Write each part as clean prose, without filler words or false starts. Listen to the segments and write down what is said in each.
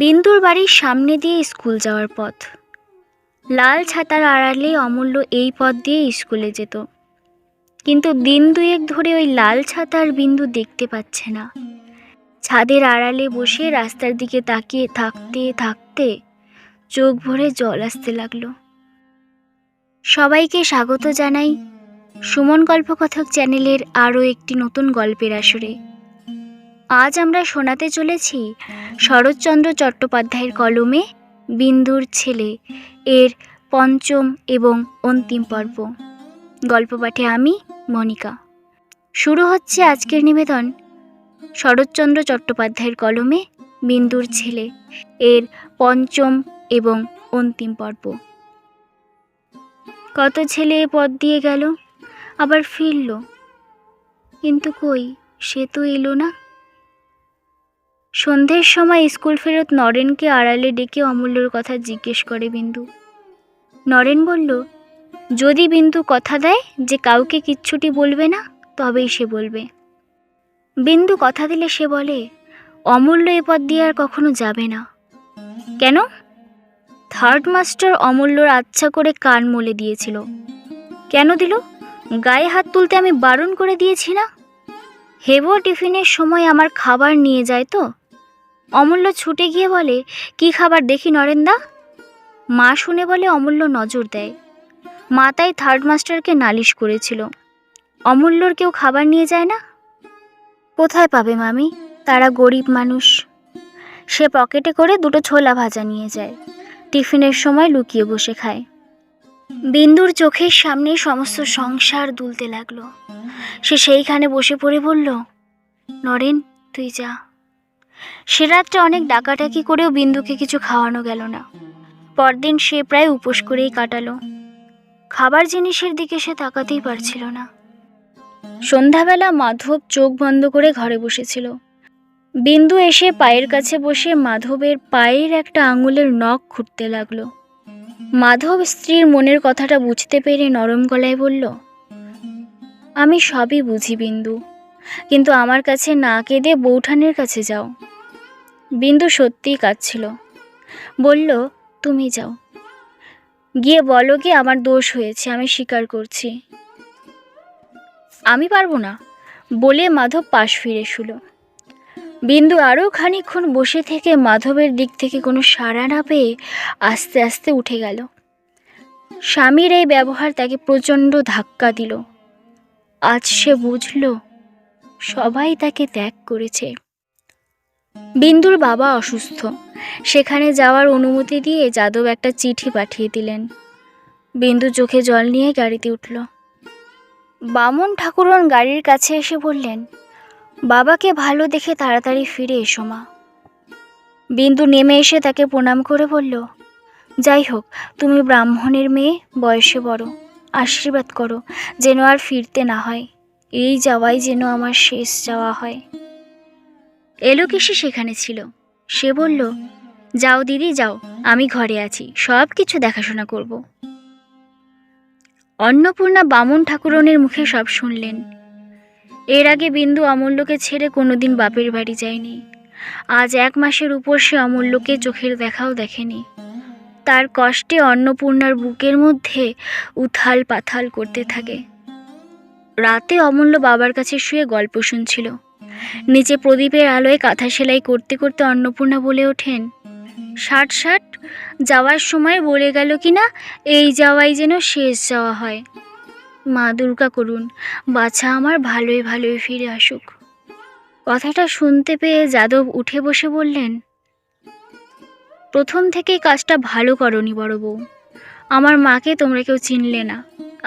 বিন্দুর বাড়ির সামনে দিয়ে স্কুল যাওয়ার পথ। লাল ছাতার আড়ালে অমূল্য এই পথ দিয়ে স্কুলে যেত, কিন্তু দিন দুয়েক ধরে ওই লাল ছাতার বিন্দু দেখতে পাচ্ছে না। ছাদের আড়ালে বসে রাস্তার দিকে তাকিয়ে থাকতে থাকতে চোখ ভরে জল আসতে লাগলো। সবাইকে স্বাগত জানাই সুমন গল্পকথক চ্যানেলের আরও একটি নতুন গল্পের আসরে। আজ আমরা শোনাতে চলেছি শরৎচন্দ্র চট্টোপাধ্যায়ের কলমে বিন্দুর ছেলে এর পঞ্চম এবং অন্তিম পর্ব। গল্প পাঠে আমি মনিকা। শুরু হচ্ছে আজকের নিবেদন শরৎচন্দ্র চট্টোপাধ্যায়ের কলমে বিন্দুর ছেলে এর পঞ্চম এবং অন্তিম পর্ব। কত ছেলে এ পথ দিয়ে গেল, আবার ফিরল, কিন্তু কই সে তো এলো না। সন্ধ্যের সময় স্কুল ফেরত নরেনকে আড়ালে ডেকে অমূল্যর কথা জিজ্ঞেস করে বিন্দু। নরেন বলল, যদি বিন্দু কথা দেয় যে কাউকে কিচ্ছুটি বলবে না, তবেই সে বলবে। বিন্দু কথা দিলে সে বলে, অমূল্য এ পথ দিয়ে আর কখনো যাবে না। কেন? থার্ড মাস্টার অমূল্যর আচ্ছা করে কান মলে দিয়েছিল। কেন দিল? গায়ে হাত তুলতে আমি বারণ করে দিয়েছি না? হেবো টিফিনের সময় আমার খাবার নিয়ে যায় তো। অমূল্য ছুটে গিয়ে বলে, কি খাবার দেখি নরেনদা। মা শুনে বলে অমূল্য নজর দেয়। মা তাই থার্ড মাস্টারকে নালিশ করেছিল, অমূল্যর কেউ খাবার নিয়ে যায় না। কোথায় পাবে মামি, তারা গরিব মানুষ। সে পকেটে করে দুটো ছোলা ভাজা নিয়ে যায়, টিফিনের সময় লুকিয়ে বসে খায়। বিন্দুর চোখের সামনে সমস্ত সংসার দুলতে লাগলো। সে সেইখানে বসে পড়ে বলল, নরেন তুই যা। সে রাত্রে অনেক ডাকাডাকি করেও বিন্দুকে কিছু খাওয়ানো গেল না। পরদিন সে প্রায় উপোস করেই কাটালো। খাবার জিনিসের দিকে সে তাকাতেই পারছিল না। সন্ধ্যাবেলা মাধব চোখ বন্ধ করে ঘরে বসেছিল। বিন্দু এসে পায়ের কাছে বসে মাধবের পায়ের একটা আঙুলের নখ খুঁটতে লাগলো। মাধব স্ত্রীর মনের কথাটা বুঝতে পেরে নরম গলায় বলল, আমি সবই বুঝি বিন্দু, কিন্তু আমার কাছে না কেঁদে বৌঠানের কাছে যাও। বিন্দু সত্যিই কাঁদছিল। বলল, তুমি যাও, গিয়ে বলো কি আমার দোষ হয়েছে, আমি স্বীকার করছি। আমি পারবো না বলে মাধব পাশ ফিরে শুলো। বিন্দু আরও খানিকক্ষণ বসে থেকে মাধবের দিক থেকে কোনো সাড়া না পেয়ে আস্তে আস্তে উঠে গেল। স্বামীর এই ব্যবহার তাকে প্রচণ্ড ধাক্কা দিল। আজ সে বুঝল সবাই তাকে ত্যাগ করেছে। বিন্দুর বাবা অসুস্থ, সেখানে যাওয়ার অনুমতি দিয়ে যাদব একটা চিঠি পাঠিয়ে দিলেন। বিন্দু চোখে জল নিয়ে গাড়িতে উঠল। বামন ঠাকুরন গাড়ির কাছে এসে বললেন, বাবাকে ভালো দেখে তাড়াতাড়ি ফিরে এসো মা। বিন্দু নেমে এসে তাকে প্রণাম করে বলল, যাই হোক, তুমি ব্রাহ্মণের মেয়ে, বয়সে বড়, আশীর্বাদ করো যেন আর ফিরতে না হয়। এই যাওয়াই যেন আমার শেষ যাওয়া হয়। এলোকেশি সেখানে ছিল। সে বলল, যাও দিদি যাও, আমি ঘরে আছি, সব কিছু দেখাশোনা করব। অন্নপূর্ণা বামন ঠাকুরনের মুখে সব শুনলেন। এর আগে বিন্দু অমূল্যকে ছেড়ে কোনোদিন বাপের বাড়ি যায়নি। আজ 1 মাসের উপর সে অমূল্যকে চোখের দেখাও দেখেনি। তার কষ্টে অন্নপূর্ণার বুকের মধ্যে উথাল পাথাল করতে থাকে। রাতে অমূল্য বাবার কাছে শুয়ে গল্প শুনছিল। নিচে প্রদীপের আলোয় কাঁথা সেলাই করতে করতে অন্নপূর্ণা বলে ওঠেন, 60 যাওয়ার সময় বলে গেল কিনা এই যাওয়াই যেন শেষ যাওয়া হয়। মা দুর্গা করুন, বাছা আমার ভালোই ভালোই ফিরে আসুক। কথাটা শুনতে পেয়ে যাদব উঠে বসে বললেন, প্রথম থেকেই কাজটা ভালো করনি বড় বউ। আমার মাকে তোমরা কেউ চিনলে না।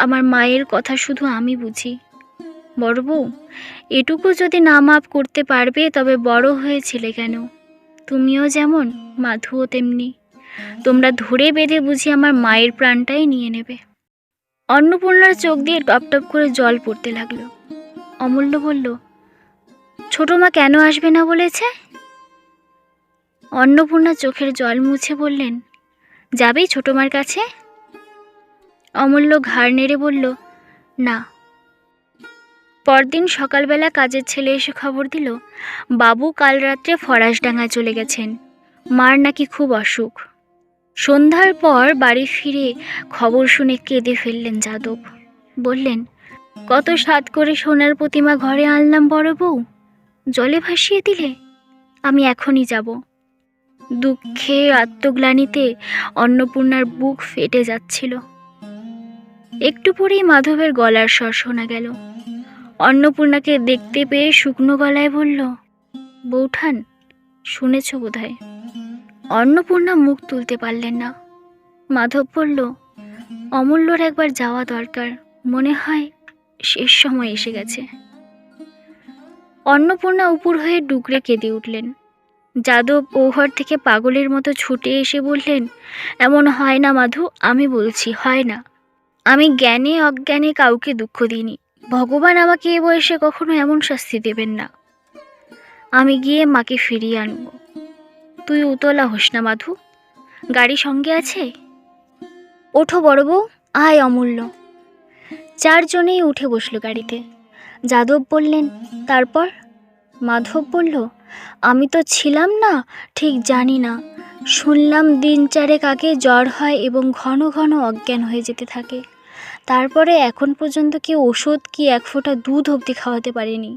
আমার মায়ের কথা শুধু আমি বুঝি। বড় বউ, এটুকু যদি না মাপ করতে পারবে তবে বড় হয়েছিলে কেন? তুমিও যেমন, মাধুও তেমনি। তোমরা ধরে বেঁধে বুঝি আমার মায়ের প্রাণটাই নিয়ে নেবে। অন্নপূর্ণার চোখ দিয়ে টপ টপ করে জল পড়তে লাগলো। অমূল্য বলল, ছোট মা কেন আসবে না বলেছে? অন্নপূর্ণা চোখের জল মুছে বললেন, যাবেই ছোট মার কাছে? অমূল্য ঘাড় নেড়ে বলল, না। পরদিন সকালবেলা কাজের ছেলে এসে খবর দিল, বাবু কাল রাত্রে ফরাসডাঙ্গায় চলে গেছেন। মার নাকি খুব অসুখ। সন্ধ্যার পর বাড়ি ফিরে খবর শুনে কেঁদে ফেললেন যাদব। বললেন, কত সাধ করে সোনার প্রতিমা ঘরে আনলাম বড় বউ, জলে ভাসিয়ে দিলে। আমি এখনই যাব। দুঃখে আত্মগ্লানিতে অন্নপূর্ণার বুক ফেটে যাচ্ছিল। একটু পরেই মাধবের গলার স্বর শোনা গেল। অন্নপূর্ণাকে দেখতে পেয়ে শুকনো গলায় বলল, বৌঠান, শুনেছ বোধহয়। অন্নপূর্ণা মুখ তুলতে পারলেন না। মাধব বলল, অমূল্যর একবার যাওয়া দরকার, মনে হয় শেষ সময় এসে গেছে। অন্নপূর্ণা উপর হয়ে ডুকরে কেঁদে উঠলেন। যাদব ও ঘর থেকে পাগলের মতো ছুটে এসে বললেন, এমন হয় না মাধু, আমি বলছি হয় না। আমি জ্ঞানে অজ্ঞানে কাউকে দুঃখ দিইনি। ভগবান আমাকে এ বয়সে কখনো এমন শাস্তি দেবেন না। আমি গিয়ে মাকে ফিরিয়ে আনব। তুই উতলা হোস না মাধু, গাড়ি সঙ্গে আছে। ওঠো বড় বউ, আয় অমূল্য। চারজনেই উঠে বসল গাড়িতে। যাদব বললেন, তারপর? মাধব বলল, আমি তো ছিলাম না, ঠিক জানি না। শুনলাম দিন চারেক আগে জ্বর হয় এবং ঘন ঘন অজ্ঞান হয়ে যেতে থাকে। তারপরে এখন পর্যন্ত কেউ ওষুধ কি এক ফোঁটা দুধ অবধি খাওয়াতে পারেনি।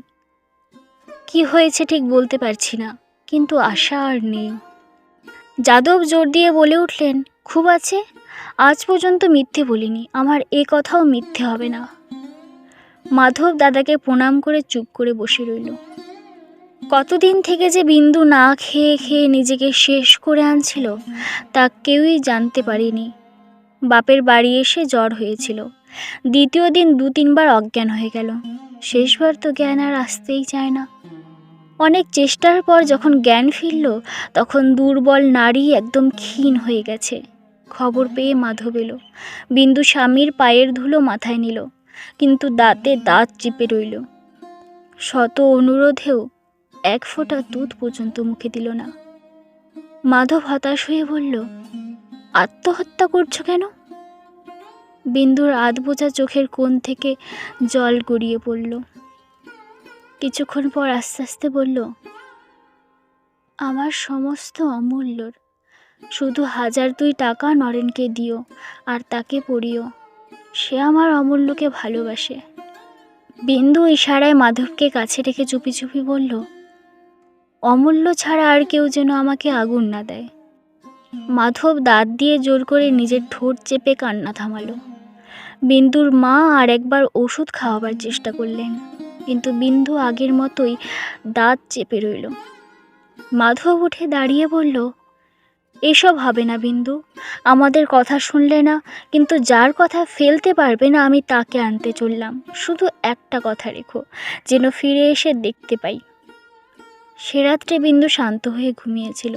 কি হয়েছে ঠিক বলতে পারছি না, কিন্তু আশা আর নেই। যাদব জোর দিয়ে বলে উঠলেন, খুব আছে, আজ পর্যন্ত মিথ্যে বলিনি, আমার এ কথাও মিথ্যে হবে না। মাধব দাদাকে প্রণাম করে চুপ করে বসে রইল। কতদিন থেকে যে বিন্দু না খেয়ে খেয়ে নিজেকে শেষ করে আনছিল তা কেউই জানতে পারেনি। বাপের বাড়ি এসে জ্বর হয়েছিল, দ্বিতীয় দিন 2-3 বার অজ্ঞান হয়ে গেল। শেষবার তো জ্ঞান আর আসতেই চায় না। অনেক চেষ্টার পর যখন জ্ঞান ফিরল, তখন দুর্বল নারী একদম ক্ষীণ হয়ে গেছে। খবর পেয়ে মাধব এলো। বিন্দু স্বামীর পায়ের ধুলো মাথায় নিল, কিন্তু দাঁতে দাঁত চিপে রইল। শত অনুরোধেও এক ফোঁটা দুধ পর্যন্ত মুখে দিল না। মাধব হতাশ হয়ে বলল, আত্মহত্যা করছো কেন? বিন্দুর আধ বোঝা চোখের কোণ থেকে জল গড়িয়ে পড়ল। কিছুক্ষণ পর আস্তে আস্তে বলল, আমার সমস্ত অমূল্যর, শুধু 1000-2 টাকা নরেনকে দিও আর তাকে পড়িও, সে আমার অমূল্যকে ভালোবাসে। বিন্দু ইশারায় মাধবকে কাছে রেখে চুপি চুপি বলল, অমূল্য ছাড়া আর কেউ যেন আমাকে আগুন না দেয়। মাধব দাঁত দিয়ে জোর করে নিজের ঠোঁট চেপে কান্না থামালো। বিন্দুর মা আর একবার ওষুধ খাওয়াবার চেষ্টা করলেন, কিন্তু বিন্দু আগের মতোই দাঁত চেপে রইল। মাধব উঠে দাঁড়িয়ে বলল, এসব হবে না বিন্দু, আমাদের কথা শুনলে না, কিন্তু যার কথা ফেলতে পারবে না আমি তাকে আনতে চললাম। শুধু একটা কথা রেখো, যেন ফিরে এসে দেখতে পাই। সে রাত্রে বিন্দু শান্ত হয়ে ঘুমিয়েছিল।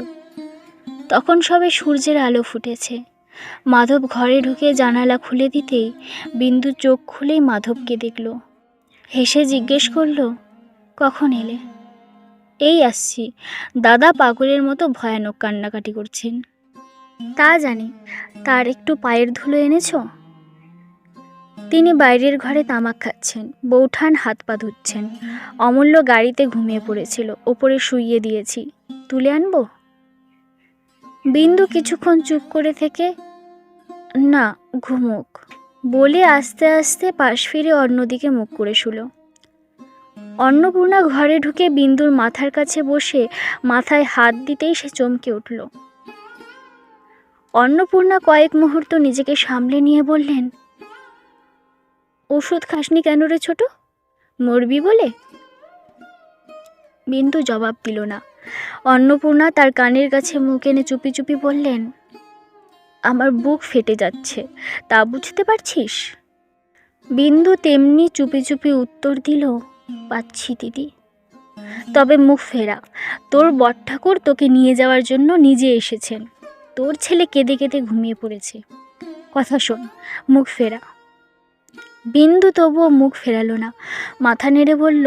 তখন সবে সূর্যের আলো ফুটেছে। মাধব ঘরে ঢুকে জানালা খুলে দিতেই বিন্দু চোখ খুলেই মাধবকে দেখল। হেসে জিজ্ঞেস করল, কখন এলে? এই আসছি, দাদা পাগলের মতো ভয়ানক কান্নাকাটি করছেন। তা জানি, তার একটু পায়ের ধুলো এনেছ? তিনি বাইরের ঘরে তামাক খাচ্ছেন, বৌঠান হাত পা ধুচ্ছেন। অমূল্য গাড়িতে ঘুমিয়ে পড়েছিল, ওপরে শুইয়ে দিয়েছি, তুলে আনবো? বিন্দু কিছুক্ষণ চুপ করে থেকে, না, ঘুমোক বলে আস্তে আস্তে পাশ ফিরে অন্যদিকে মুখ করে শুলো। অন্নপূর্ণা ঘরে ঢুকে বিন্দুর মাথার কাছে বসে মাথায় হাত দিতেই সে চমকে উঠল। অন্নপূর্ণা কয়েক মুহূর্ত নিজেকে সামলে নিয়ে বললেন, ওষুধ খাসনি কেন রে ছোট, মরবি বলে? বিন্দু জবাব দিল না। অন্নপূর্ণা তার কানের কাছে মুখ এনে চুপি চুপি বললেন, আমার বুক ফেটে যাচ্ছে, তা বুঝতে পারছিস? বিন্দু তেমনি চুপি চুপি উত্তর দিল, পাচ্ছি দিদি। তবে মুখ ফেরা, তোর বড়ঠাকুর তোকে নিয়ে যাওয়ার জন্য নিজে এসেছেন। তোর ছেলে কেঁদে কেঁদে ঘুমিয়ে পড়েছে, কথা শোন, মুখ ফেরা। বিন্দু তবুও মুখ ফেরালো না, মাথা নেড়ে বলল,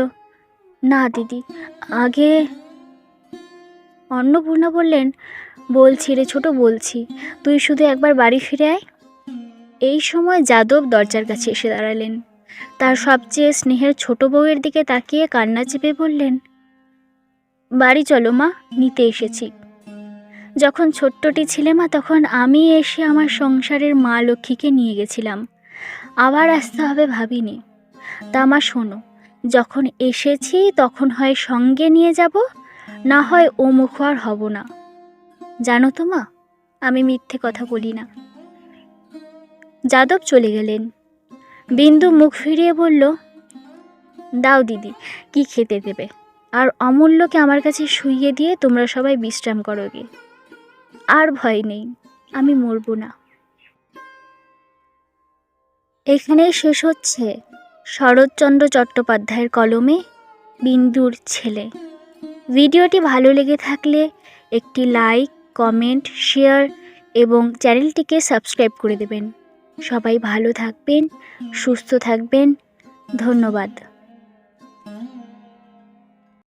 না দিদি, আগে। অন্নপূর্ণা বললেন, বলছি রে ছোট, বলছি, তুই শুধু একবার বাড়ি ফিরে আয়। এই সময় যাদব দরজার কাছে এসে দাঁড়ালেন। তার সবচেয়ে স্নেহের ছোট বউয়ের দিকে তাকিয়ে কান্না চেপে বললেন, বাড়ি চলো মা, নিতে এসেছি। যখন ছোট্টটি ছিলে মা, তখন আমি এসে আমার সংসারের মা লক্ষ্মীকে নিয়ে গেছিলাম, আবার আসতে হবে ভাবিনি। তা মা শোনো, যখন এসেছি তখন হয় সঙ্গে নিয়ে যাব, না হয় ও মুখ আর হব না। জানো তো মা, আমি মিথ্যে কথা বলি না। যাদব চলে গেলেন। বিন্দু মুখ ফিরিয়ে বলল, দাও দিদি, কি খেতে দেবে, আর অমূল্যকে আমার কাছে শুইয়ে দিয়ে তোমরা সবাই বিশ্রাম করো গে। আর ভয় নেই, আমি মরব না। এখানেই শেষ হচ্ছে শরৎচন্দ্র চট্টোপাধ্যায়ের কলমে বিন্দুর ছেলে। ভিডিওটি ভালো লেগে থাকলে একটি লাইক, কমেন্ট, শেয়ার এবং চ্যানেলটিকে সাবস্ক্রাইব করে দেবেন। সবাই ভালো থাকবেন, সুস্থ থাকবেন। ধন্যবাদ।